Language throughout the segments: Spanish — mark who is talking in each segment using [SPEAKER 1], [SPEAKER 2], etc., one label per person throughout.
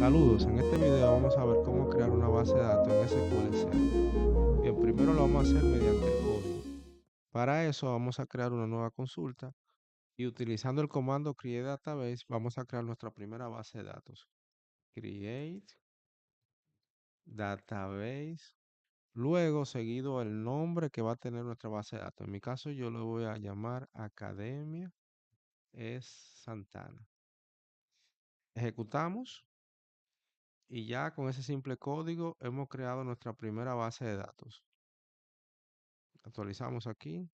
[SPEAKER 1] Saludos, en este video vamos a ver cómo crear una base de datos en SQL Server. Bien, primero lo vamos a hacer mediante el código. Para eso vamos a crear una nueva consulta y utilizando el comando create database vamos a crear nuestra primera base de datos. Create database, luego seguido el nombre que va a tener nuestra base de datos. En mi caso yo lo voy a llamar Academia es Santana. Ejecutamos. Y ya con ese simple código hemos creado nuestra primera base de datos. Actualizamos aquí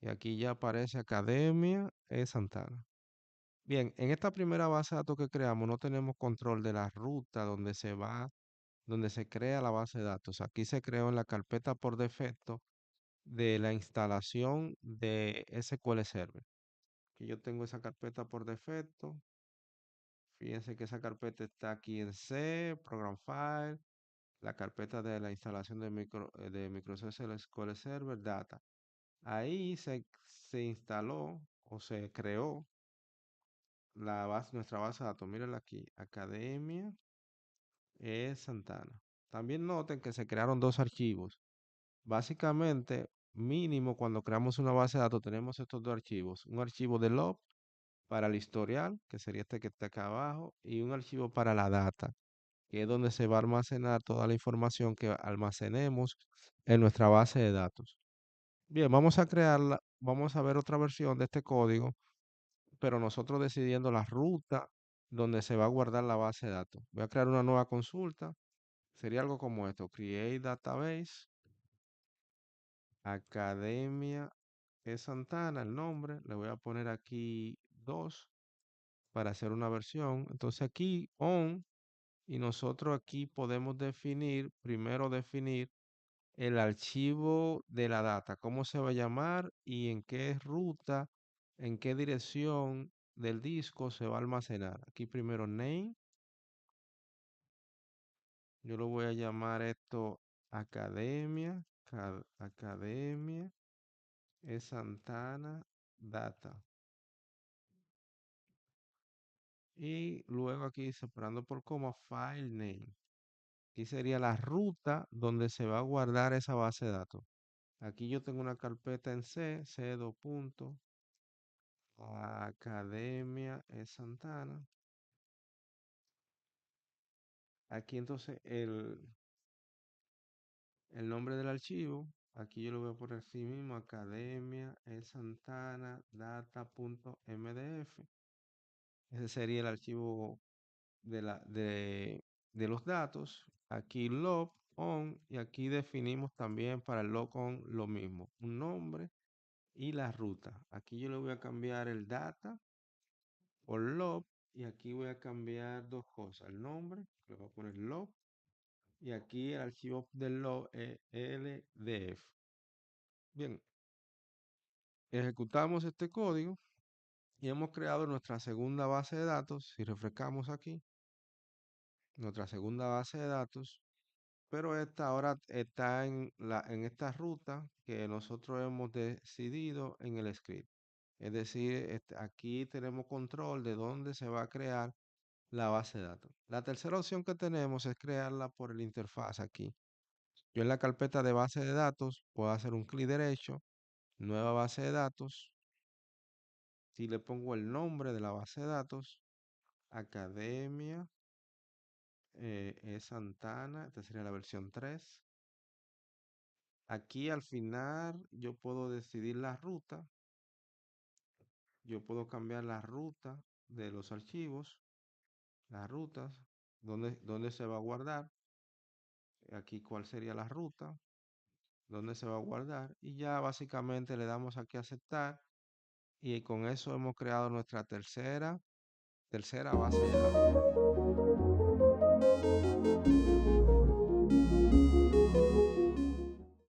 [SPEAKER 1] y aquí ya aparece Academia e Santana. Bien, en esta primera base de datos que creamos no tenemos control de la ruta donde se va, donde se crea la base de datos. Aquí se creó en la carpeta por defecto de la instalación de SQL Server. Que yo tengo esa carpeta por defecto. Fíjense que esa carpeta está aquí en C, Program File, la carpeta de la instalación de Microsoft SQL Server Data. Ahí se instaló o se creó nuestra base de datos. Mírenla aquí, Academia es Santana. También noten que se crearon dos archivos. Básicamente, mínimo cuando creamos una base de datos tenemos estos dos archivos. Un archivo de log para el historial, que sería este que está acá abajo, y un archivo para la data, que es donde se va a almacenar toda la información que almacenemos en nuestra base de datos. Bien, vamos a crearla, vamos a ver otra versión de este código, pero nosotros decidiendo la ruta donde se va a guardar la base de datos. Voy a crear una nueva consulta. Sería algo como esto, Create Database, Academia de Santana, el nombre. Le voy a poner aquí 2 para hacer una versión. Entonces aquí on y nosotros aquí podemos primero definir el archivo de la data, cómo se va a llamar y en qué ruta, en qué dirección del disco se va a almacenar. Aquí primero name, yo lo voy a llamar esto Academia, Academia es Santana Data. Y luego aquí separando por coma file name. Aquí sería la ruta donde se va a guardar esa base de datos. Aquí yo tengo una carpeta en C2 punto, Academia es Santana. Aquí entonces el nombre del archivo, aquí yo lo voy a poner así mismo, Academia es Santana data.mdf. Ese sería el archivo de los datos. Aquí log on y aquí definimos también para el log on lo mismo, un nombre y la ruta. Aquí yo le voy a cambiar el data por log y aquí voy a cambiar dos cosas, el nombre, le voy a poner log y aquí el archivo del log es LDF. Bien, ejecutamos este código y hemos creado nuestra segunda base de datos. Si refrescamos aquí, nuestra segunda base de datos, pero esta ahora está en esta ruta que nosotros hemos decidido en el script. Es decir, aquí tenemos control de dónde se va a crear la base de datos. La tercera opción que tenemos es crearla por el interfaz aquí. Yo en la carpeta de base de datos puedo hacer un clic derecho, nueva base de datos. Si le pongo el nombre de la base de datos, Academia es Santana, esta sería la versión 3. Aquí al final yo puedo decidir la ruta. Yo puedo cambiar la ruta de los archivos, las rutas, dónde se va a guardar. Aquí cuál sería la ruta, dónde se va a guardar. Y ya básicamente le damos aquí a aceptar. Y con eso hemos creado nuestra tercera base de datos.